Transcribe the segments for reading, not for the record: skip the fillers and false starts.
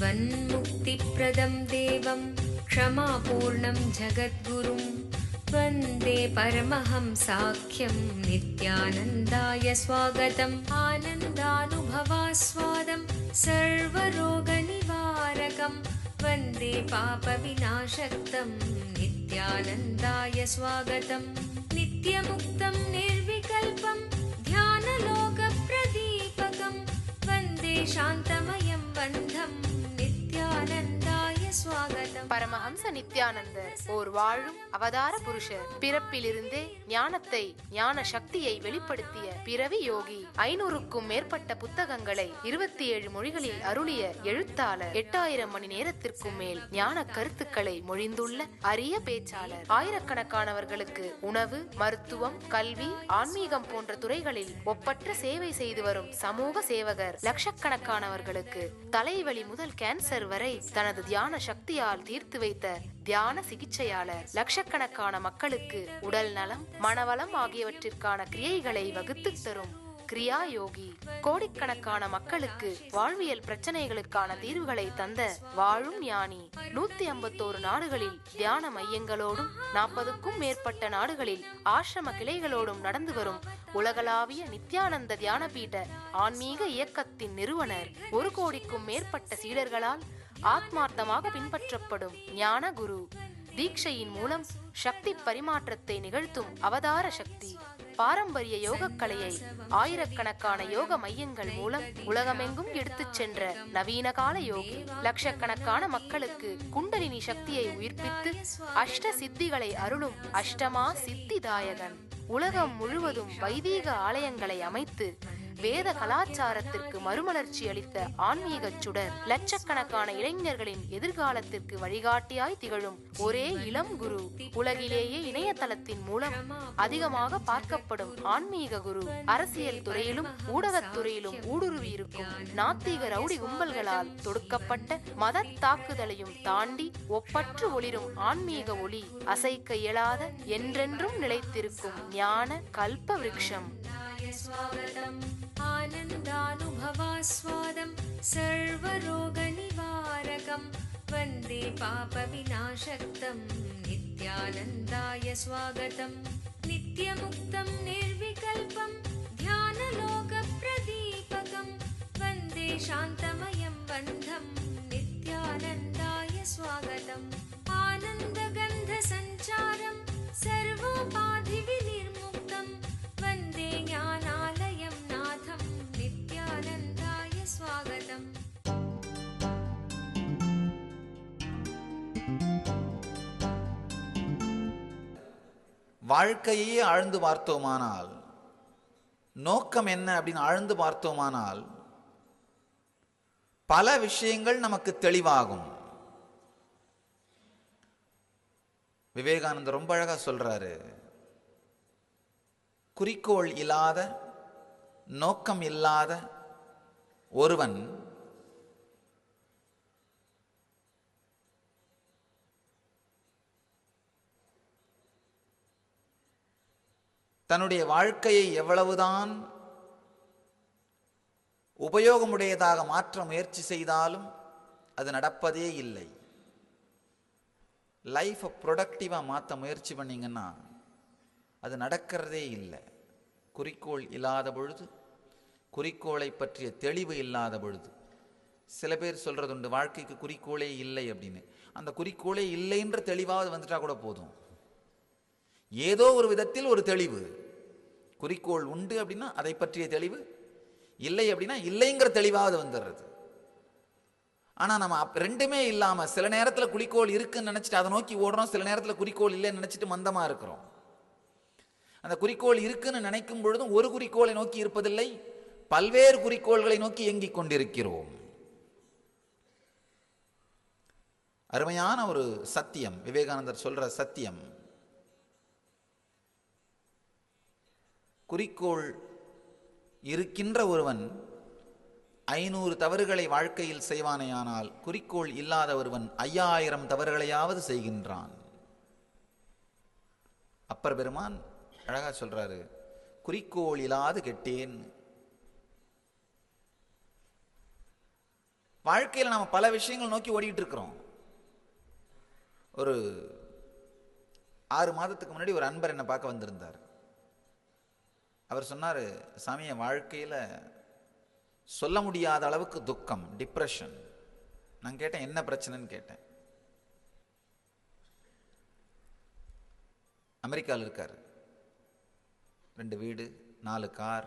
जीवन्मुक्तिप्रदं देवं क्षमापूर्णं जगद्गुरुं वन्दे परमहंसाख्यं नित्यानन्दाय स्वागतम् आनन्दानुभवास्वादं सर्वरोगनिवारकं वन्दे पापविनाशक्तं नित्यानन्दाय स्वागतम् नित्यमुक्तं निर्विकल्पं ध्यानलोकप्रदीपकं वन्दे शान्तमयं बन्धं नित्यानन्दाय स्वागतम्. பரமஹம்ச நித்யானந்தர் ஓர் வாழும் அவதார புருஷர். பிறப்பிலிருந்தே ஞானத்தை, ஞான சக்தியை வெளிப்படுத்திய பிறவி யோகி. 500க்கும் மேற்பட்ட புத்தகங்களை 27 மொழிகளில் அருளிய எழுத்தாளர். 8000 மணி நேரத்திற்கும் மேல் ஞான கருத்துக்களை மொழிந்துள்ள அரிய பேச்சாளர். ஆயிரக்கணக்கானவர்களுக்கு உணவு, மருத்துவம், கல்வி, ஆன்மீகம் போன்ற துறைகளில் ஒப்பற்ற சேவை செய்து வரும் சமூக சேவகர். லட்சக்கணக்கானவர்களுக்கு தலைவலி முதல் கேன்சர் வரை தனது தியான சக்தியால் தீர்த்து வைத்த தியான சிகிச்சையாளர். லட்சக்கணக்கான மக்களுக்கு உடல் நலம், மனவளம் ஆகியவற்றிற்கான கிரியைகளை வகுத்து தரும் கிரியா யோகி. கோடிக்கணக்கான மக்களுக்கு வாழ்வியல் பிரச்சனைகளுக்கான தீர்வுகளை தந்த வாழும் ஞானி. 151 நாடுகளில் தியான மையங்களோடும் 40க்கும் மேற்பட்ட நாடுகளில் ஆசிரம கிளைகளோடும் நடந்து வரும் உலகளாவிய நித்யானந்த தியானபீட ஆன்மீக இயக்கத்தின் நிறுவனர். 1 கோடிக்கும் மேற்பட்ட சீடர்களால் ஆத்மார்த்தமாக பின்பற்றப்படும் ஞான குரு. தீட்சையின் மூலம் சக்தி பரிமாற்றத்தை நிகழ்த்தும் அவதார சக்தி. பாரம்பரிய யோக கலையை ஆயிரக்கணக்கான யோக மையங்கள் மூலம் உலகமெங்கும் எடுத்துச் சென்ற நவீன கால யோகி. லட்சக்கணக்கான மக்களுக்கு குண்டலினி சக்தியை உயிர்ப்பித்து அஷ்ட சித்திகளை அருளும் அஷ்டமா சித்திதாயகன். உலகம் முழுவதும் வைதீக ஆலயங்களை அமைத்து வேத கலாச்சாரத்திற்கு மறுமலர்ச்சி அளித்த ஆன்மீக சுடர். லட்சக்கணக்கான இளைஞர்களின் எதிர்காலத்திற்கு வழிகாட்டியாய் திகழும் ஒரே இளம் குரு. உலகிலேயே இணையதளத்தின் மூலம் அதிகமாக பார்க்கப்படும் ஆன்மீக குரு. அரசியல் துறையிலும் ஊடகத்துறையிலும் ஊடுருவி இருக்கும் நாத்திக ரவுடி கும்பல்களால் தொடுக்கப்பட்ட மத தாக்குதலையும் தாண்டி ஒப்பற்று ஒளிரும் ஆன்மீக ஒளி. அசைக்க இயலாத, என்றென்றும் நிலைத்திருக்கும் ஞான கல்ப விருட்சம். आनन्दानुभवास्वादं सर्वरोगनिवारकं वन्दे पापविनाशक्तं नित्यानन्दाय स्वागतम् नित्यमुक्तं निर्विकल्पं ध्यानलोकप्रदीपकं वन्दे शान्तमयं बन्धं नित्यानन्दाय स्वागतम् आनन्दगन्धसञ्चारं सर्वोपाधिविनिर्मुक्तं वन्दे ज्ञानालयं नाथं नित्यानन्दाय स्वागतम्. வாழ்க்கையே ஆழ்ந்து பார்த்தோமானால், நோக்கம் என்ன அப்படின்னு ஆழ்ந்து பார்த்தோமானால் பல விஷயங்கள் நமக்கு தெளிவாகும். விவேகானந்தர் ரொம்ப அழகா சொல்றாரு, குறிக்கோள் இல்லாத, நோக்கம் இல்லாத ஒருவன் தன்னுடைய வாழ்க்கையை எவ்வளவுதான் உபயோகமுடையதாக மாற்ற முயற்சி செய்தாலும் அது நடப்பதே இல்லை. லைஃப்பை ப்ரொடக்டிவாக மாற்ற முயற்சி பண்ணிங்கன்னா அது நடக்கிறதே இல்லை. குறிக்கோள் இல்லாத பொழுது, குறிக்கோளை பற்றிய தெளிவு இல்லாத பொழுது. சில பேர் சொல்கிறது உண்டு, வாழ்க்கைக்கு குறிக்கோளே இல்லை அப்படின்னு. அந்த குறிக்கோளே இல்லைன்ற தெளிவாவது வந்துட்டா கூட போதும். ஏதோ ஒரு விதத்தில் ஒரு தெளிவு. குறிக்கோள் உண்டு அப்படின்னா அதை பற்றிய தெளிவு, இல்லை அப்படின்னா இல்லைங்கிற தெளிவாவது வந்துடுறது. ஆனால் நம்ம ரெண்டுமே இல்லாமல் சில நேரத்தில் குறிக்கோள் இருக்குன்னு நினச்சிட்டு அதை நோக்கி ஓடுறோம், சில நேரத்தில் குறிக்கோள் இல்லைன்னு நினச்சிட்டு மந்தமாக இருக்கிறோம். அந்த குறிக்கோள் இருக்குன்னு நினைக்கும் பொழுதும் ஒரு குறிக்கோளை நோக்கி இருப்பதில்லை, பல்வேறு குறிக்கோள்களை நோக்கி இயங்கிக் கொண்டிருக்கிறோம். அருமையான ஒரு சத்தியம் விவேகானந்தர் சொல்ற சத்தியம். குறிக்கோள் இருக்கின்ற ஒருவன் 500 தவறுகளை வாழ்க்கையில் செய்வானேயானால், குறிக்கோள் இல்லாத ஒருவன் 5000 தவறுகளையாவது செய்கின்றான். அப்பர் பெருமான் அழகா சொல்றாரு, குறிக்கோள் இல்லாது கெட்டேன். வாழ்க்கையில் நாம் பல விஷயங்கள் நோக்கி ஓடிட்டு இருக்கிறோம். ஒரு 6 மாதத்துக்கு முன்னாடி ஒரு அன்பர் என்னை பார்க்க வந்திருந்தார். அவர் சொன்னார், சாமி, என் வாழ்க்கையில் சொல்ல முடியாத அளவுக்கு துக்கம், டிப்ரெஷன். நான் கேட்டேன், என்ன பிரச்சனைன்னு கேட்டேன். அமெரிக்காவில் இருக்கார், 2 வீடு, 4 கார்,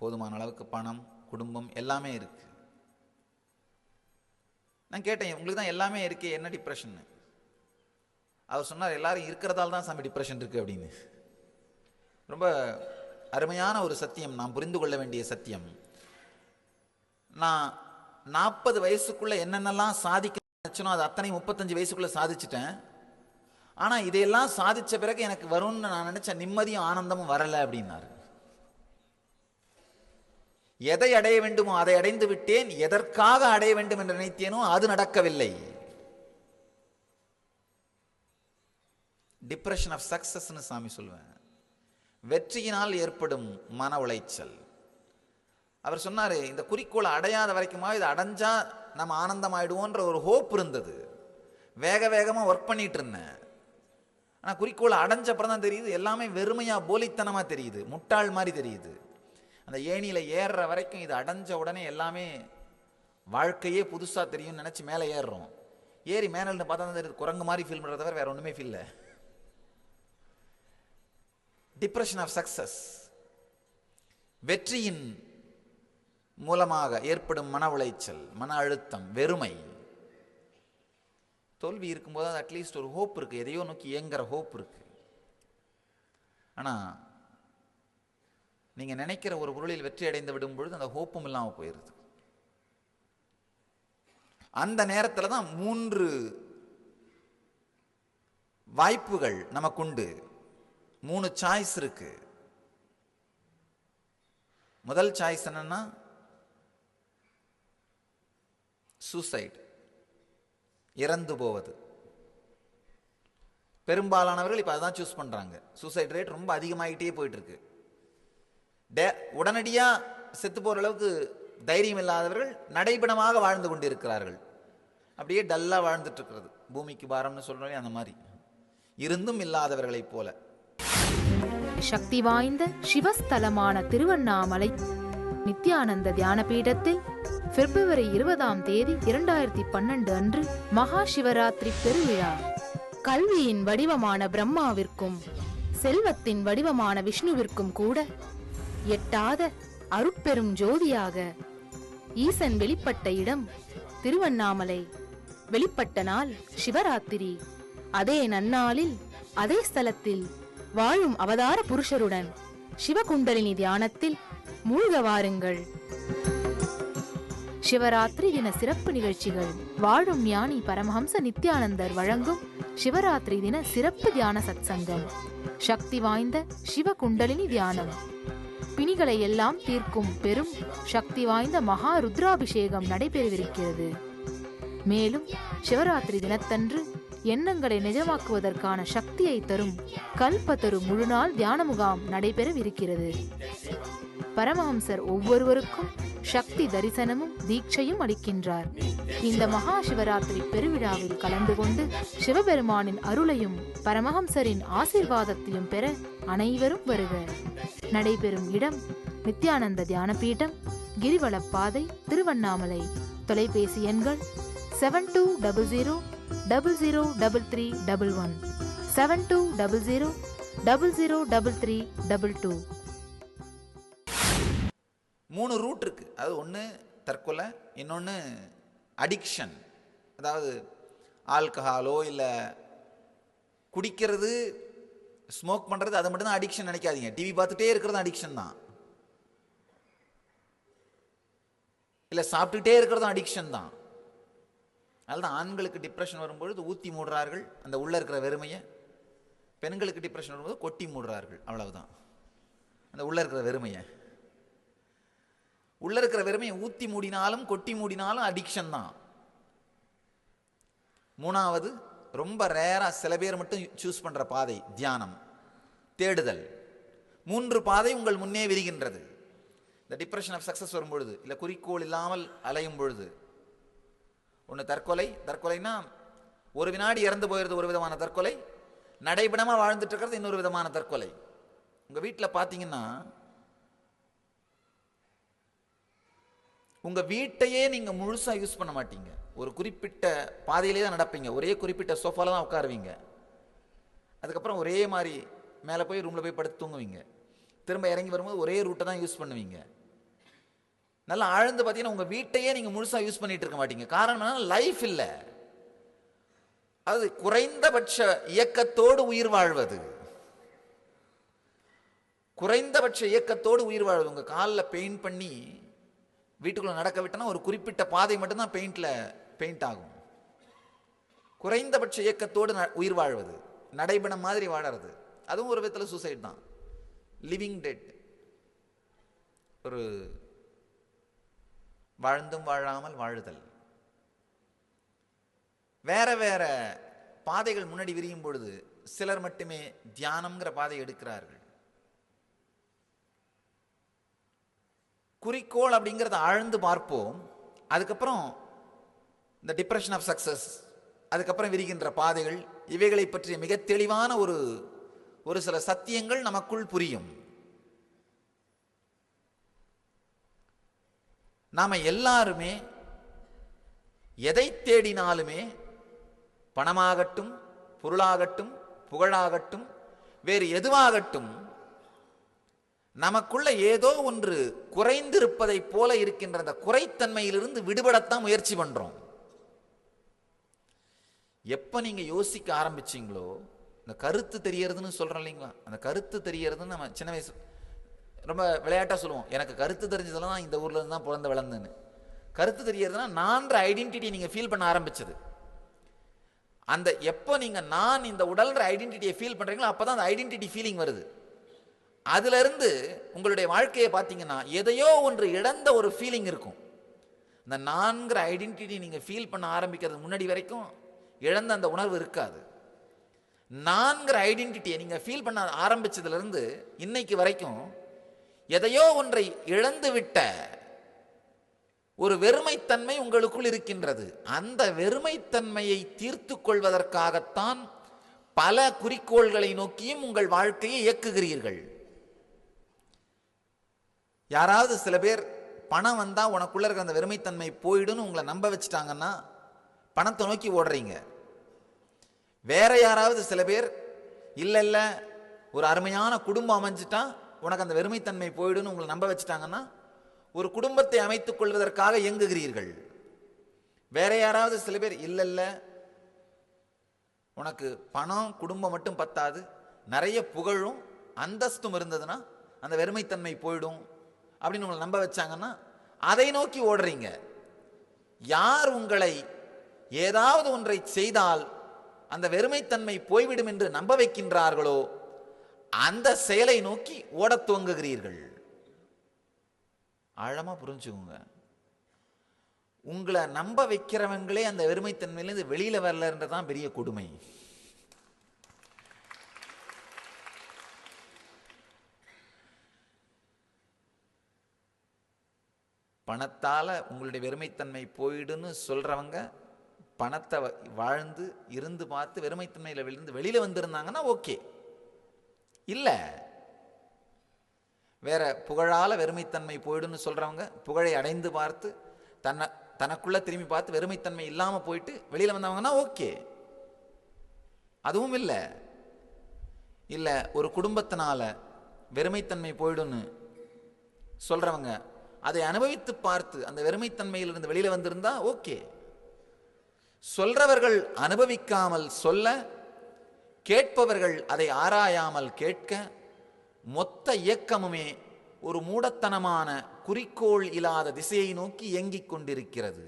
போதுமான அளவுக்கு பணம், குடும்பம் எல்லாமே இருக்கு. நான் கேட்டேன், உங்களுக்கு தான் எல்லாமே இருக்கே, என்ன டிப்ரெஷன்? அவர் சொன்னார், எல்லாரும் இருக்கிறதால தான் சாமி டிப்ரெஷன் இருக்கு அப்படின்னு. ரொம்ப அருமையான ஒரு சத்தியம், நாம் புரிந்து கொள்ள வேண்டிய சத்தியம். நான் 40 வயசுக்குள்ள என்னென்னலாம் சாதிக்க நினைச்சனோ அது அத்தனை 35 வயசுக்குள்ள சாதிச்சிட்டேன். ஆனா இதையெல்லாம் சாதிச்ச பிறகு எனக்கு வரும்னு நான் நினைச்ச நிம்மதியும் ஆனந்தமும் வரல அப்படின்னாரு. எதை அடைய வேண்டுமோ அதை அடைந்து விட்டேன், எதற்காக அடைய வேண்டும் என்று நினைத்தேனோ அது நடக்கவில்லை. டிப்ரெஷன் ஆஃப் சக்சஸ்னு சாமி சொல்லுவேன். வெற்றியினால் ஏற்படும் மன உளைச்சல். அவர் சொன்னாரு, இந்த குறிக்கோளை அடையாத வரைக்குமா இதை அடைஞ்சா நம்ம ஆனந்தம் ஆயிடுவோன்ற ஒரு ஹோப் இருந்தது. வேக வேகமா ஒர்க் பண்ணிட்டு இருந்தேன். ஆனா குறிக்கோளை அடைஞ்ச அப்புறம் தான் தெரியுது எல்லாமே வெறுமையா போலித்தனமா தெரியுது, முட்டாள் மாதிரி தெரியுது. அந்த ஏணியில ஏறுற வரைக்கும் இது அடைஞ்ச உடனே எல்லாமே வாழ்க்கையே புதுசா தெரியும் நினைச்சு மேலே ஏறுறோம். ஏறி மேலே பார்த்தா தான் தெரியுது குரங்கு மாதிரி ஃபீல் பண்றத தவிர வேற ஒண்ணுமே ஃபீல் இல்லை. டிப்ரெஷன் ஆஃப் சக்சஸ், வெற்றியின் மூலமாக ஏற்படும் மன உளைச்சல், மன அழுத்தம், வெறுமை. தோல்வி இருக்கும்போது அது அட்லீஸ்ட் ஒரு ஹோப் இருக்கு, எதையோ நோக்கி இயங்குற ஹோப் இருக்கு. ஆனா நீங்க நினைக்கிற ஒரு பொருளில் வெற்றி அடைந்து விடும் பொழுது அந்த ஹோப்பும் இல்லாம போயிருது. அந்த நேரத்தில் தான் 3 வாய்ப்புகள் நமக்குண்டு, 3 சாய்ஸ் இருக்கு. முதல் சாய்ஸ் என்னன்னா சூசைட், இறந்து போவது. பெரும்பாலானவர்கள் இப்ப அதான் சூஸ் பண்றாங்க. சூசைட் ரேட் ரொம்ப அதிகமாகிட்டே போயிட்டு இருக்கு. உடனடியா செத்து போற அளவுக்கு தைரியம் இல்லாதவர்கள் நடைபெணமாக வாழ்ந்து கொண்டிருக்கிறார்கள். அப்படியே டல்லா வாழ்ந்துட்டு இருக்கிறது, பூமிக்கு பாரம்னு சொல்றோம் அந்த மாதிரி, இருந்தும் இல்லாதவர்களை போல. சக்தி வாய்ந்த சிவஸ்தலமான திருவண்ணாமலை நித்யானந்த தியான பீடத்தில் பிப்ரவரி 20ஆம் தேதி 2012 அன்று மகா சிவராத்திரி பெருவிழா. கல்வியின் வடிவமான பிரம்மாவிற்கும் செல்வத்தின் வடிவமான விஷ்ணுவிற்கும் கூட எட்டாத அருட்பெரும் ஜோதியாக ஈசன் வெளிப்பட்ட இடம் திருவண்ணாமலை. வெளிப்பட்ட நாள் சிவராத்திரி. அதே நன்னாளில் அதே ஸ்தலத்தில் வாழும் அவதார புருஷருடன் சிவகுண்டலினி தியானத்தில் மூழ்க வாருங்கள். சிவராத்திரி தின சிறப்பு நிகழ்ச்சிகள். வாழும் ஞானி பரமஹம்ச நித்யானந்தர் வழங்கும் சிவராத்திரி தின சிறப்பு தியான சத்சங்கம். சக்தி வாய்ந்த சிவகுண்டலினி தியானம். பிணிகளை எல்லாம் தீர்க்கும் பெரும் சக்தி வாய்ந்த மகா ருத்ராபிஷேகம் நடைபெறவிருக்கிறது. மேலும் சிவராத்திரி தினத்தன்று எண்ணங்களை நிஜமாக்குவதற்கான சக்தியை தரும் கல்பத்தரு முழுநாள் தியான முகாம் நடைபெறவிருக்கிறது. பரமஹம்சர் ஒவ்வொருவருக்கும் சக்தி தரிசனமும் தீட்சையும் அளிக்கின்றார். இந்த மகா சிவராத்திரி பெருவிழாவில் கலந்து கொண்டு சிவபெருமானின் அருளையும் பரமஹம்சரின் ஆசீர்வாதத்தையும் பெற அனைவரும் வருக. நடைபெறும் இடம் நித்யானந்த தியான பீடம், கிரிவலப்பாதை, திருவண்ணாமலை. தொலைபேசி எண்கள் 7200003311, 7200003322. 3 ரூட் இருக்கு. அது ஒன்று தற்கொலை, இன்னொன்று அடிக்ஷன். அதாவது ஆல்கஹாலோ இல்லை குடிக்கிறது, ஸ்மோக் பண்ணுறது, அது மட்டும்தான் அடிக்ஷன் நினைக்காதீங்க. டிவி பார்த்துட்டே இருக்கிறது அடிக்ஷன் தான். இல்லை சாப்பிட்டுட்டே இருக்கிறதும் அடிக்ஷன் தான். அதனால்தான் ஆண்களுக்கு டிப்ரெஷன் வரும்பொழுது ஊற்றி மூடுறார்கள் அந்த உள்ள இருக்கிற வெறுமையை. பெண்களுக்கு டிப்ரெஷன் வரும்போது கொட்டி மூடுறார்கள். அவ்வளவுதான். அந்த உள்ள இருக்கிற வெறுமையை ஊற்றி மூடினாலும் கொட்டி மூடினாலும் அடிக்ஷன் தான். 3வது ரொம்ப ரேரா சில பேர் மட்டும் சூஸ் பண்ற பாதை தியானம், தேடுதல். 3 பாதை உங்கள் முன்னே விரிகின்றது. இந்த டிப்ரெஷன் ஆஃப் சக்சஸ் வரும்பொழுது, இல்லை குறிக்கோள் இல்லாமல் அலையும் பொழுது, ஒன்று தற்கொலை. தற்கொலைன்னா ஒரு வினாடி இறந்து போயிடுறது ஒரு விதமான தற்கொலை, நடைபெணமாக வாழ்ந்துட்டு இருக்கிறது இன்னொரு விதமான தற்கொலை. உங்கள் வீட்டில் பார்த்தீங்கன்னா உங்கள் வீட்டையே நீங்கள் முழுசாக யூஸ் பண்ண மாட்டீங்க. ஒரு குறிப்பிட்ட பாதையிலே தான் நடப்பீங்க, ஒரே குறிப்பிட்ட சோஃபாவில் தான் உட்காருவீங்க. அதுக்கப்புறம் ஒரே மாதிரி மேலே போய் ரூமில் போய் படுத்து தூங்குவீங்க. திரும்ப இறங்கி வரும்போது ஒரே ரூட்டை தான் யூஸ் பண்ணுவீங்க. நல்லா ஆழ்ந்து பார்த்தீங்கன்னா உங்கள் வீட்டையே நீங்கள் முழுசாக யூஸ் பண்ணிட்டு இருக்க மாட்டீங்க. காரணம் லைஃப் இல்லை, அது குறைந்தபட்ச இயக்கத்தோடு உயிர் வாழ்வது. குறைந்தபட்ச இயக்கத்தோடு உயிர் வாழ்வது. உங்கள் காலில் பெயிண்ட் பண்ணி வீட்டுக்குள்ளே நடக்க விட்டனா ஒரு குறிப்பிட்ட பாதை மட்டும்தான் பெயிண்ட் ஆகும். குறைந்தபட்ச இயக்கத்தோடு உயிர் வாழ்வது, நடைபெணம் மாதிரி வாழறது, அதுவும் ஒரு விதத்தில் சூசைட் தான். லிவிங் டெட், ஒரு வாழ்ந்தும் வாழாமல் வாழுதல். வேற வேற பாதைகள் முன்னாடி விரியும் பொழுது சிலர் மட்டுமே தியானம்ங்கிற பாதை எடுக்கிறார்கள். குறிக்கோள் அப்படிங்கிறத ஆழ்ந்து பார்ப்போம். அதுக்கப்புறம் இந்த டிப்ரெஷன் ஆஃப் சக்சஸ், அதுக்கப்புறம் விரிகின்ற பாதைகள், இவைகளை பற்றிய மிக தெளிவான ஒரு சில சத்தியங்கள் நமக்குள் புரியும். நாம எல்லாருமே எதை தேடினாலுமே, பணமாகட்டும், பொருளாகட்டும், புகழாகட்டும், வேறு எதுவாகட்டும், நமக்குள்ள ஏதோ ஒன்று குறைந்திருப்பதை போல இருக்கின்ற அந்த குறைத்தன்மையிலிருந்து விடுபடத்தான் முயற்சி பண்றோம். எப்ப நீங்க யோசிக்க ஆரம்பிச்சீங்களோ, இந்த கருத்து தெரியறதுன்னு சொல்றோம் இல்லைங்களா, அந்த கருத்து தெரியறதுன்னு நம்ம சின்ன வயசு ரொம்ப விளையாட்டா சொல்லுவோம், எனக்கு கருத்து தெரிஞ்சதெல்லாம் தான் இந்த ஊர்ல இருந்து தான் பிறந்து வளர்ந்துன்னு. கருத்து தெரியறதுன்னா நான்ற ஐடென்டிட்டி நீங்க ஃபீல் பண்ண ஆரம்பிச்சது. அந்த எப்போ நீங்க நான் இந்த உடல்ன்ற ஐடென்டிட்டியை ஃபீல் பண்றீங்களோ அப்பதான் அந்த ஐடென்டிட்டி ஃபீலிங் வருது. அதுல இருந்து உங்களுடைய வாழ்க்கையை பார்த்தீங்கன்னா எதையோ ஒன்று இழந்த ஒரு ஃபீலிங் இருக்கும். இந்த நான்கிற ஐடென்டிட்டி நீங்க ஃபீல் பண்ண ஆரம்பிக்கிறது முன்னாடி வரைக்கும் இழந்த அந்த உணர்வு இருக்காது. நான்கிற ஐடென்டிட்டியை நீங்க ஃபீல் பண்ண ஆரம்பிச்சதுல இருந்து இன்னைக்கு வரைக்கும் எதையோ ஒன்றை இழந்து விட்ட ஒரு வெறுமைத்தன்மை உங்களுக்குள் இருக்கின்றது. அந்த வெறுமைத்தன்மையை தீர்த்து கொள்வதற்காகத்தான் பல குறிக்கோள்களை நோக்கியும் உங்கள் வாழ்க்கையை இயக்குகிறீர்கள். யாராவது சில பேர் பணம் வந்தா உனக்குள்ள இருக்கிற அந்த வெறுமைத்தன்மை போயிடுன்னு உங்களை நம்ப வச்சுட்டாங்கன்னா பணத்தை நோக்கி ஓடுறீங்க. வேற யாராவது சில பேர் இல்ல இல்ல ஒரு அருமையான குடும்பம் அமைஞ்சிட்டா உனக்கு அந்த வெறுமைத்தன்மை போயிடுன்னு உங்களை நம்ப வச்சுட்டாங்கன்னா ஒரு குடும்பத்தை அமைத்துக் கொள்வதற்காக இயங்குகிறீர்கள். வேற யாராவது சில பேர் இல்ல இல்ல உனக்கு பணம் குடும்பம் மட்டும் பத்தாது, நிறைய புகழும் அந்தஸ்தும் இருந்ததுன்னா அந்த வெறுமைத்தன்மை போயிடும் அப்படின்னு உங்களை நம்ப வச்சாங்கன்னா அதை நோக்கி ஓடுறீங்க. யார் உங்களை ஏதாவது ஒன்றை செய்தால் அந்த வெறுமைத்தன்மை போய்விடும் என்று நம்ப வைக்கின்றார்களோ அந்த செயலை நோக்கி ஓடத் துவங்குகிறீர்கள். ஆழமா புரிஞ்சுக்கோங்க. உங்களை நம்ப வைக்கிறவங்களே அந்த வெறுமைத்தன்மையிலிருந்து வெளியில வரலன்றதான் பெரிய கொடுமை. பணத்தால உங்களுடைய வெறுமைத்தன்மை போயிடுன்னு சொல்றவங்க பணத்தை வாழ்ந்து இருந்து பார்த்து வெறுமைத்தன்மையில விழுந்து வெளியில வந்திருந்தாங்கன்னா ஓகே. இல்ல வேற புகழால வெறுமைத்தன்மை போயிடுன்னு சொல்றவங்க புகழை அடைந்து பார்த்து தனக்குள்ள திரும்பி பார்த்து வெறுமைத்தன்மை இல்லாம போயிட்டு வெளியில வந்தவங்கன்னா ஓகே. அதுவும் இல்லை. இல்ல ஒரு குடும்பத்தினால வெறுமைத்தன்மை போயிடுன்னு சொல்றவங்க அதை அனுபவித்து பார்த்து அந்த வெறுமைத்தன்மையிலிருந்து வெளியில வந்திருந்தா ஓகே. சொல்றவர்கள் அனுபவிக்காமல் சொல்ல, கேட்பவர்கள் அதை ஆராயாமல் கேட்க, மொத்த இயக்கமுமே ஒரு மூடத்தனமான குறிக்கோள் இல்லாத திசையை நோக்கி இயங்கிக் கொண்டிருக்கிறது.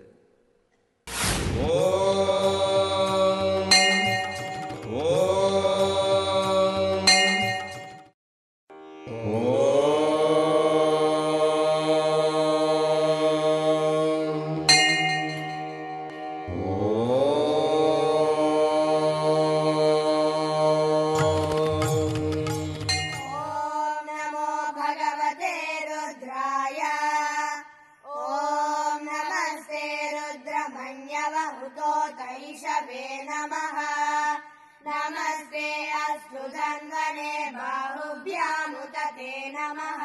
ताभ्यामुत ते नमः।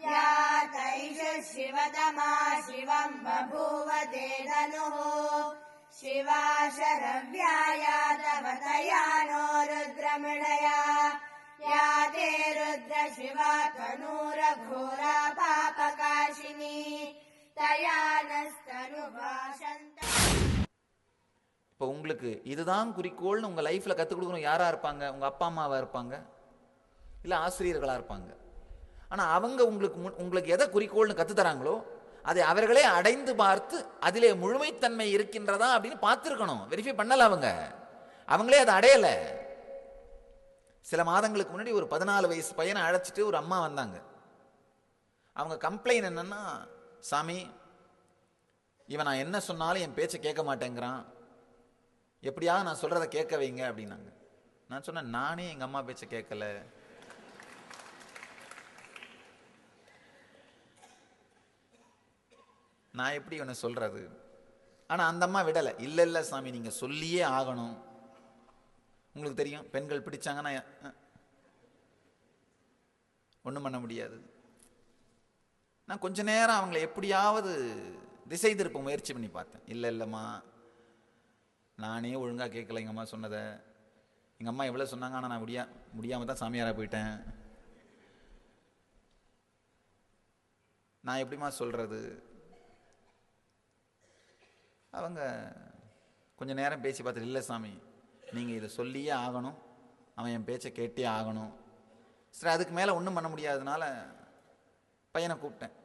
या तैष शिवतमा शिवम् बभूव ते धनुः शिवा शरव्याया तव तया नो रुद्रमृणया। या ते रुद्र शिवा तनूरघोरा पापकाशिनी तया नस्तनुभाषन्त। இப்போ உங்களுக்கு இதுதான் குறிக்கோள்னு உங்கள் லைஃப்பில் கற்றுக் கொடுக்கணும். யாராக இருப்பாங்க? உங்கள் அப்பா அம்மாவாக இருப்பாங்க, இல்லை ஆசிரியர்களாக இருப்பாங்க. ஆனால் அவங்க உங்களுக்கு எதை குறிக்கோள்னு கற்றுத்தராங்களோ அதை அவர்களே அடைந்து பார்த்து அதிலே முழுமைத்தன்மை இருக்கின்றதா அப்படின்னு பார்த்துருக்கணும். வெரிஃபை பண்ணல அவங்களே அதை அடையலை. சில மாதங்களுக்கு முன்னாடி ஒரு 14 வயசு பையனை அழைச்சிட்டு ஒரு அம்மா வந்தாங்க. அவங்க கம்ப்ளைண்ட் என்னன்னா, சாமி இவன் நான் என்ன சொன்னாலும் என் பேச்சை கேட்க மாட்டேங்கிறான், எப்படியாவது நான் சொல்றதை கேட்க வைங்க அப்படின்னாங்க. நான் சொன்னேன், நானே எங்க அம்மா பேச்சை கேட்கல, நான் எப்படி இவனை சொல்றது? ஆனா அந்த அம்மா விடலை. இல்ல இல்ல சாமி நீங்க சொல்லியே ஆகணும். உங்களுக்கு தெரியும், பெண்கள் பிடிச்சாங்கன்னா ஒன்றும் பண்ண முடியாது. நான் கொஞ்ச நேரம் அவங்கள எப்படியாவது திசை திருப்ப முயற்சி பண்ணி பார்த்தேன். இல்லை இல்லைம்மா நானே ஒழுங்காக கேட்கல எங்கள் அம்மா சொன்னதை. எங்கள் அம்மா எவ்வளோ சொன்னாங்க, ஆனால் நான் முடியாமல் தான் சாமியாராக போயிட்டேன். நான் எப்படிமா சொல்கிறது? அவங்க கொஞ்ச நேரம் பேசி பார்த்துட்டு, இல்லை சாமி நீங்கள் இதை சொல்லியே ஆகணும், அவன் என் பேச்சை கேட்டே ஆகணும். சரி, அதுக்கு மேலே ஒன்றும் பண்ண முடியாததுனால பையனை கூப்பிட்டேன்.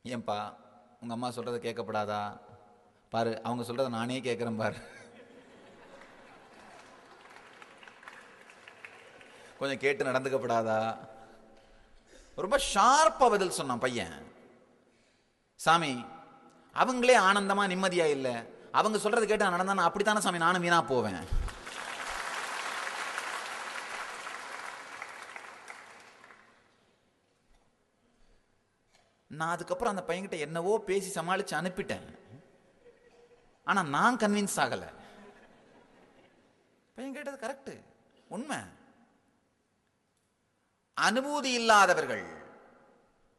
ஏன்பா உங்கள் அம்மா சொல்கிறத கேட்கப்படாதா? பாரு அவங்க சொல்கிறத நானே கேட்குறேன் பாரு, கொஞ்சம் கேட்டு நடந்துக்கப்படாதா? ரொம்ப ஷார்ப்பாக பதில் சொன்னான் பையன். சாமி அவங்களே ஆனந்தமா நிம்மதியா இல்லை, அவங்க சொல்றது கேட்டு நடந்தா நான் அப்படித்தானே சாமி நானும் வீணா போவேன். நான் அதுக்கப்புறம் அந்த பையன்கிட்ட என்னவோ பேசி சமாளிச்சு அனுப்பிட்டேன். ஆனா நான் கன்வின்ஸ் ஆகல. பையன் கேட்டது கரெக்ட், உண்மை. அனுபூதி இல்லாதவர்கள்,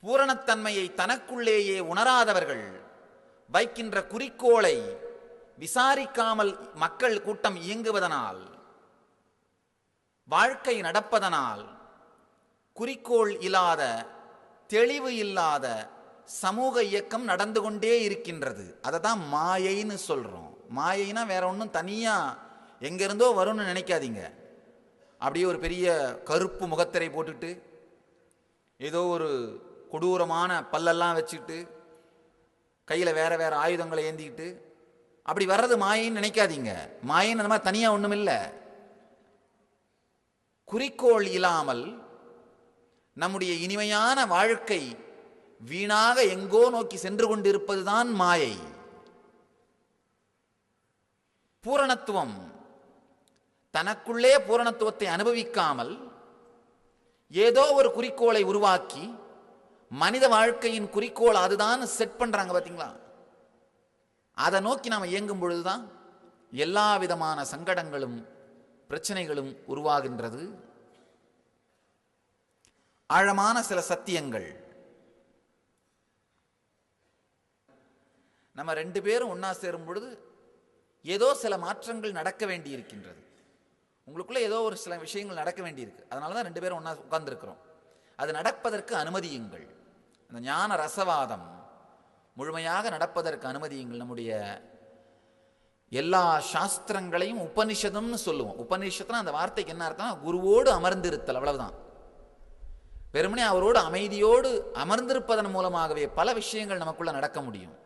பூரணத்தன்மையை தனக்குள்ளேயே உணராதவர்கள் வைக்கின்ற குறிக்கோளை விசாரிக்காமல் மக்கள் கூட்டம் இயங்குவதனால், வாழ்க்கை நடப்பதனால் குறிக்கோள் இல்லாத, தெளிவு இல்லாத சமூக இயக்கம் நடந்து கொண்டே இருக்கின்றது. அதை தான் மாயைன்னு சொல்றோம். மாயைனா வேற ஒன்றும் தனியா எங்கிருந்தோ வரும்னு நினைக்காதீங்க. அப்படியே ஒரு பெரிய கருப்பு முகத்திரை போட்டுட்டு ஏதோ ஒரு கொடூரமான பல்லெல்லாம் வச்சுட்டு கையில் வேற வேற ஆயுதங்களை ஏந்திக்கிட்டு அப்படி வர்றது மாயின்னு நினைக்காதீங்க. மாயின்னு அந்த மாதிரி தனியாக ஒன்றும் இல்லை. குறிக்கோள் இல்லாமல் நம்முடைய இனிமையான வாழ்க்கை வீணாக எங்கோ நோக்கி சென்று கொண்டிருப்பதுதான் மாயை. பூரணத்துவம், தனக்குள்ளே பூரணத்துவத்தை அனுபவிக்காமல் ஏதோ ஒரு குறிக்கோளை உருவாக்கி மனித வாழ்க்கையின் குறிக்கோள் அதுதான் செட் பண்றாங்க பார்த்தீங்களா? அதை நோக்கி நாம் இயங்கும் பொழுதுதான் எல்லா விதமான சங்கடங்களும் பிரச்சனைகளும் உருவாகின்றது. ஆழமான சில சத்தியங்கள். நம்ம 2 பேரும் ஒன்னா சேரும் பொழுது ஏதோ சில மாற்றங்கள் நடக்க வேண்டி இருக்கின்றது. உங்களுக்குள்ள ஏதோ ஒரு சில விஷயங்கள் நடக்க வேண்டியிருக்கு. அதனால தான் 2 பேரும் ஒன்னா உட்கார்ந்துருக்கிறோம். அது நடப்பதற்கு அனுமதியுங்கள். அந்த ஞான ரசவாதம் முழுமையாக நடப்பதற்கு அனுமதியுங்கள். நம்முடைய எல்லா சாஸ்திரங்களையும் உபனிஷதம்னு சொல்லுவோம். உபனிஷத்துனா அந்த வார்த்தைக்கு என்ன அர்த்தம்? குருவோடு அமர்ந்திருத்தல், அவ்வளவுதான். வெறுமனே அவரோடு அமைதியோடு அமர்ந்திருப்பதன் மூலமாகவே பல விஷயங்கள் நமக்குள்ள நடக்க முடியும்.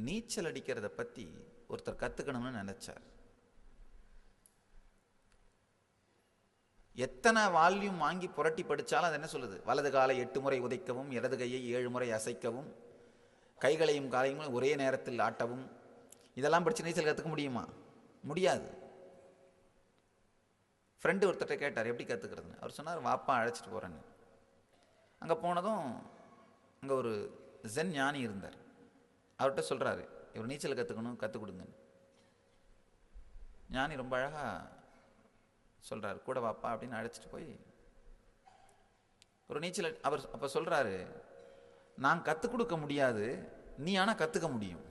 நீச்சல் அடிக்கிறத பத்தி ஒருத்தர் கத்துக்கணும்னு நினைச்சார். எத்தனை வால்யூம் வாங்கி புரட்டி படிச்சாலும் அது என்ன சொல்லுது? வலது காலை 8 முறை உதைக்கவும், இடது கையை 7 முறை அசைக்கவும், கைகளையும் காலையும் ஒரே நேரத்தில் ஆட்டவும். இதெல்லாம் படிச்சு நீச்சல் கத்துக்க முடியுமா? முடியாது. ஃப்ரெண்டு ஒருத்தர்கிட்ட கேட்டார், எப்படி கத்துக்கிறதுன்னு. அவர் சொன்னார், வாப்பா அழைச்சிட்டு போறேன்னு. அங்க போனதும் அங்க ஒரு ஜென் ஞானி இருந்தார். அவர்கிட்ட சொல்றாரு, இவர் நீச்சல் கத்துக்கணும், கற்றுக் கொடுங்க. ஞானி ரொம்ப அழகா சொல்றாரு, கூட வாப்பா அப்படின்னு அழைச்சிட்டு போய் ஒரு நீச்சல் அவர் அப்ப சொல்றாரு, நான் கற்றுக் கொடுக்க முடியாது, நீ ஆனா கத்துக்க முடியும்.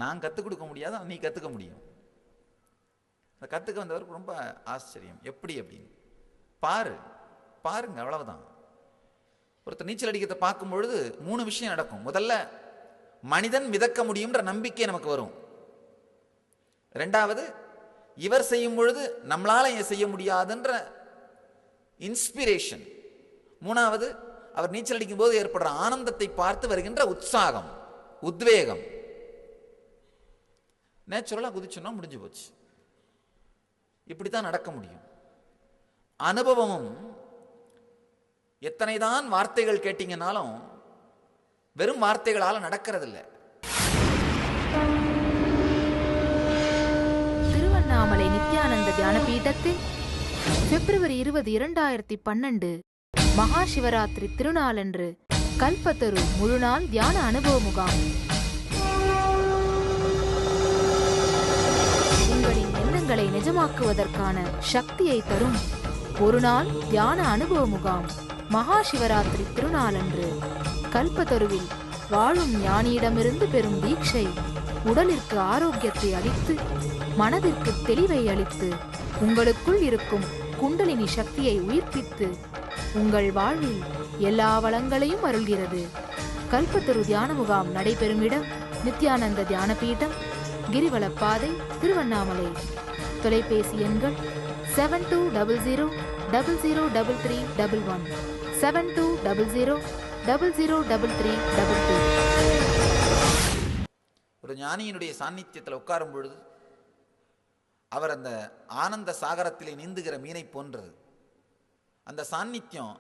நான் கற்றுக் கொடுக்க முடியாது, நீ கத்துக்க முடியும். அந்த கத்துக்க வந்தவருக்கு ரொம்ப ஆச்சரியம். எப்படி அப்படின்னு பாருங்க, அவ்வளவுதான். ஒருத்தர் நீச்சல் அடிக்கிறத பார்க்கும் பொழுது 3 விஷயம் நடக்கும். முதல்ல மனிதன் மிதக்க முடியும்ன்ற நம்பிக்கை நமக்கு வரும். ரெண்டாவது, இவர் செய்யும் பொழுது நம்மளால ஏன் செய்ய முடியாதுன்ற இன்ஸ்பிரேஷன். மூணாவது, அவர் நீச்சல் அடிக்கும் போது ஏற்படுற ஆனந்தத்தை பார்த்து வருகின்ற உற்சாகம், உத்வேகம். நேச்சுரலா குதிச்சோன்னா முடிஞ்சு போச்சு. இப்படித்தான் நடக்க முடியும். அனுபவமும் எத்தனைதான் வார்த்தைகள் கேட்டீங்கன்னாலும் வெறும் வார்த்தைகளால நடக்கிறதில்லை. திருவண்ணாமலை நித்யானந்த தியான பீடத்தில் பிப்ரவரி 20, 2012 மகா சிவராத்திரி திருநாளன்று கல்பத்தரு முழுநாள் தியான அனுபவ முகாம். உங்களின் எண்ணங்களை நிஜமாக்குவதற்கான சக்தியை தரும் ஒரு நாள் தியான அனுபவ முகாம். மகா சிவராத்திரி திருநாளன்று கல்பத்தருவில் வாழும் ஞானியிடமிருந்து பெறும் தீட்சை உடலிற்கு ஆரோக்கியத்தை அளித்து மனதிற்கு தெளிவை அளித்து உங்களுக்குள் இருக்கும் குண்டலினி சக்தியை உயிர்ப்பித்து உங்கள் வாழ்வில் எல்லா வளங்களையும் அருள்கிறது. கல்பத்தரு தியான முகாம் நடைபெறும் இடம் நித்யானந்த தியான பீடம், கிரிவலப்பாதை, திருவண்ணாமலை. தொலைபேசி எண்கள் 7200003311 7200003322. ஒரு ஞானியினுடைய சாநித்தியத்தில் உட்காரும் பொழுது அவர் அந்த ஆனந்த சாகரத்திலே நீந்துகிற மீனை போன்றது. அந்த சாநித்தியம்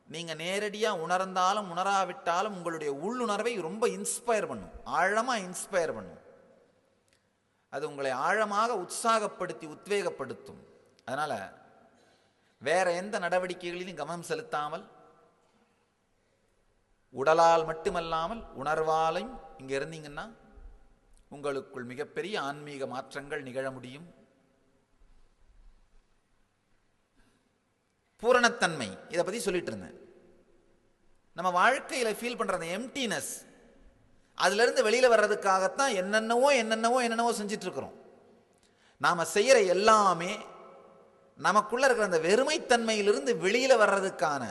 நீங்க நேரடியா உணர்ந்தாலும் உணராவிட்டாலும் உங்களுடைய உள்ளுணர்வை ரொம்ப இன்ஸ்பயர் பண்ணும், ஆழமா இன்ஸ்பயர் பண்ணும். அது உங்களை ஆழமாக உற்சாகப்படுத்தி உத்வேகப்படுத்தும். அதனால வேற எந்த நடவடிக்கைகளிலும் கவனம் செலுத்தாமல் உடலால் மட்டுமல்லாமல் உணர்வாலையும் இங்க இருந்தீங்கன்னா உங்களுக்குள் மிகப்பெரிய ஆன்மீக மாற்றங்கள் நிகழ முடியும். பூரணத்தன்மை, இதை பத்தி சொல்லிட்டு இருந்தேன். நம்ம வாழ்க்கையில ஃபீல் பண்ற அந்த எம்டினஸ், அதுல இருந்து வெளியில வர்றதுக்காகத்தான் என்னென்னவோ செஞ்சிட்டு இருக்கிறோம். நாம செய்யற எல்லாமே நமக்குள்ள இருக்கிற அந்த வெறுமைத்தன்மையிலிருந்து வெளியில வர்றதுக்கான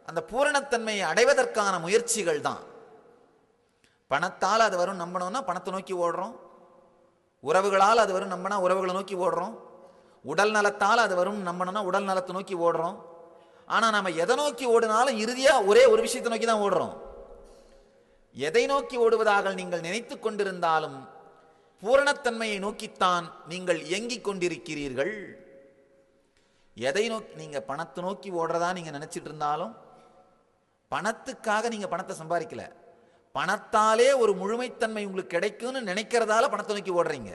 அந்த பூரணத்தன்மையை அடைவதற்கான முயற்சிகள் தான். பணத்தால் அது வரும் நம்பணும்னா பணத்தை நோக்கி ஓடுறோம், உறவுகளால் அது வரும் நம்பினா உறவுகளை நோக்கி ஓடுறோம், உடல் நலத்தால் அது வரும் நம்பணும்னா உடல் நலத்தை நோக்கி ஓடுறோம். ஆனா நம்ம எதை நோக்கி ஓடினாலும் இறுதியா ஒரே ஒரு விஷயத்தை நோக்கி தான் ஓடுறோம். எதை நோக்கி ஓடுவதாக நீங்கள் நினைத்து கொண்டிருந்தாலும் பூரணத்தன்மையை நோக்கித்தான் நீங்கள் இயங்கிக் கொண்டிருக்கிறீர்கள். எதை நோக்கி நீங்க பணத்தை நோக்கி ஓடுறதா நீங்க நினைச்சிட்டு இருந்தாலும் பணத்துக்காக நீங்க பணத்தை சம்பாதிக்கல, பணத்தாலே ஒரு முழுமைத்தன்மை உங்களுக்கு கிடைக்கும்னு நினைக்கிறதால பணத்தை நோக்கி ஓடுறீங்க.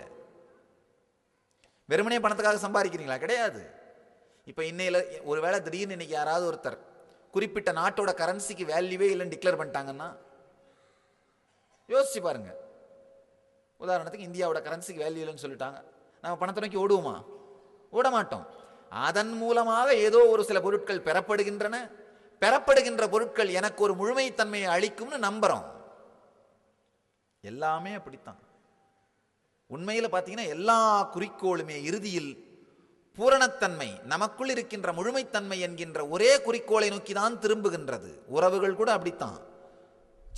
வெறுமனே பணத்துக்காக சம்பாதிக்கிறீங்களா? கிடையாது. இப்ப இன்னையில ஒருவேளை திடீர்னு இன்னைக்கு யாராவது ஒருத்தர் குறிப்பிட்ட நாட்டோட கரன்சிக்கு வேல்யூவே இல்லைன்னு டிக்ளேர் பண்ணிட்டாங்கன்னா யோசிச்சு பாருங்க. உதாரணத்துக்கு இந்தியாவோட கரன்சிக்கு வேல்யூ இல்லைன்னு சொல்லிட்டாங்க, நம்ம பணத்தை நோக்கி ஓடுவோமா? ஓட மாட்டோம். அதன் மூலமாக ஏதோ ஒரு சில பொருட்கள் பெறப்படுகின்றன, பெறப்படுகின்ற பொருட்கள் எனக்கு ஒரு முழுமைத்தன்மையை அளிக்கும்னு நம்புறோம். எல்லாமே அப்படித்தான். உண்மையில பாத்தீங்கன்னா எல்லா குறிக்கோளுமே இறுதியில் பூரணத்தன்மை, நமக்குள் இருக்கின்ற முழுமைத்தன்மை என்கின்ற ஒரே குறிக்கோளை நோக்கிதான் திரும்புகின்றது. உறவுகள் கூட அப்படித்தான்.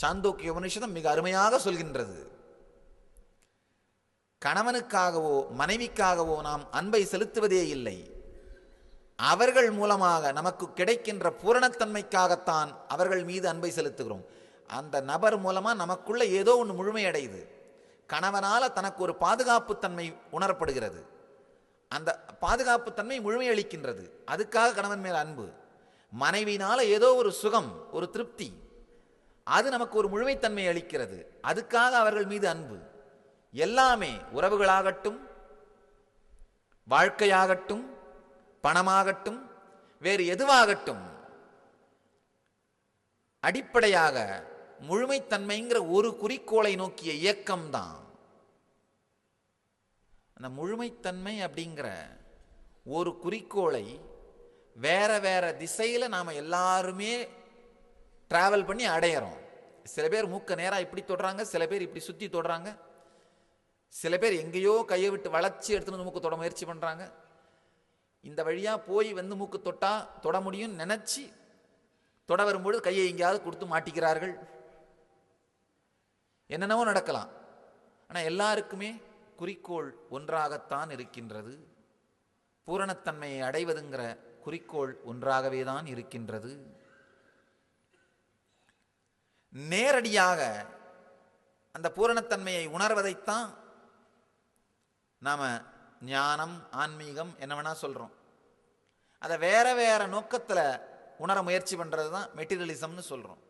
சாந்தோக்கிய உபனிஷதம் மிக அருமையாக சொல்கின்றது, கணவனுக்காகவோ மனைவிக்காகவோ நாம் அன்பை செலுத்துவதே இல்லை. அவர்கள் மூலமாக நமக்கு கிடைக்கின்ற பூரணத்தன்மைக்காகத்தான் அவர்கள் மீது அன்பை செலுத்துகிறோம். அந்த நபர் மூலமா நமக்குள்ள ஏதோ ஒன்று முழுமையடையுது. கணவனால தனக்கு ஒரு பாதுகாப்பு தன்மை உணரப்படுகிறது, அந்த பாதுகாப்பு தன்மை முழுமையளிக்கின்றது, அதுக்காக கணவன் மேல் அன்பு. மனைவினால ஏதோ ஒரு சுகம், ஒரு திருப்தி, அது நமக்கு ஒரு முழுமைத்தன்மை அளிக்கிறது, அதுக்காக அவர்கள் மீது அன்பு. எல்லாமே உறவுகளாகட்டும், வாழ்க்கையாகட்டும், பணமாகட்டும், வேறு எதுவாகட்டும், அடிப்படையாக முழுமைத்தன்மைங்கிற ஒரு குறிக்கோளை நோக்கிய இயக்கம்தான். அந்த முழுமைத்தன்மை அப்படிங்கிற ஒரு குறிக்கோளை வேற வேற திசையில் நாம் எல்லாருமே டிராவல் பண்ணி அடையிறோம். சில பேர் மூக்க நேராக இப்படி தொடுறாங்க, சில பேர் இப்படி சுற்றி தொடுறாங்க, சில பேர் எங்கேயோ கையை விட்டு வளைச்சி எடுத்துன்னு மூக்கு தொட முயற்சி பண்ணுறாங்க. இந்த வழியாக போய் மூக்கு தொட்டா தொட முடியும்னு நினச்சி தொட வரும்பொழுது கையை எங்கேயாவது கொடுத்து மாட்டிக்கிறார்கள். என்னென்னவோ நடக்கலாம். ஆனால் எல்லாருக்குமே குறிக்கோள் ஒன்றாகத்தான் இருக்கின்றது. பூரணத்தன்மையை அடைவதுங்கிற குறிக்கோள் ஒன்றாகவே தான் இருக்கின்றது. நேரடியாக அந்த பூரணத்தன்மையை உணர்வதைத்தான் நாம ஞானம், ஆன்மீகம் என்ன வேணா சொல்றோம். அதை வேற வேற நோக்கத்தில் உணர முயற்சி பண்றது தான் மெட்டீரியலிசம்னு சொல்றோம்.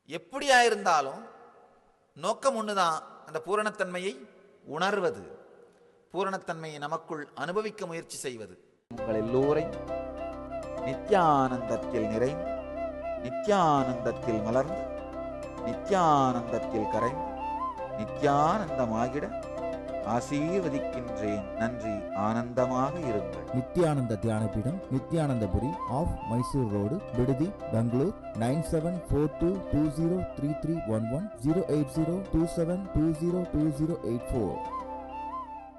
எப்படியா இருந்தாலும் நோக்கம் ஒண்ணுதான், அந்த பூரணத்தன்மையை உணர்வது, பூரணத்தன்மையை நமக்குள் அனுபவிக்க முயற்சி செய்வது. உங்கள் எல்லோரையும் நித்யானந்தத்தில் நிறைந்து, நித்யானந்தத்தில் மலர்ந்து, நித்யானந்தத்தில் கரைந்து, நித்யானந்தமாகிட ஆசீர்வதிக்கின்றேன். நன்றி. ஆனந்தமாக இருங்கள். நித்யானந்த தியானபீடம், நித்யானந்தபுரி ஆஃப் மைசூர் ரோடு, விடுதி, பெங்களூர். 9742203311 08027202084.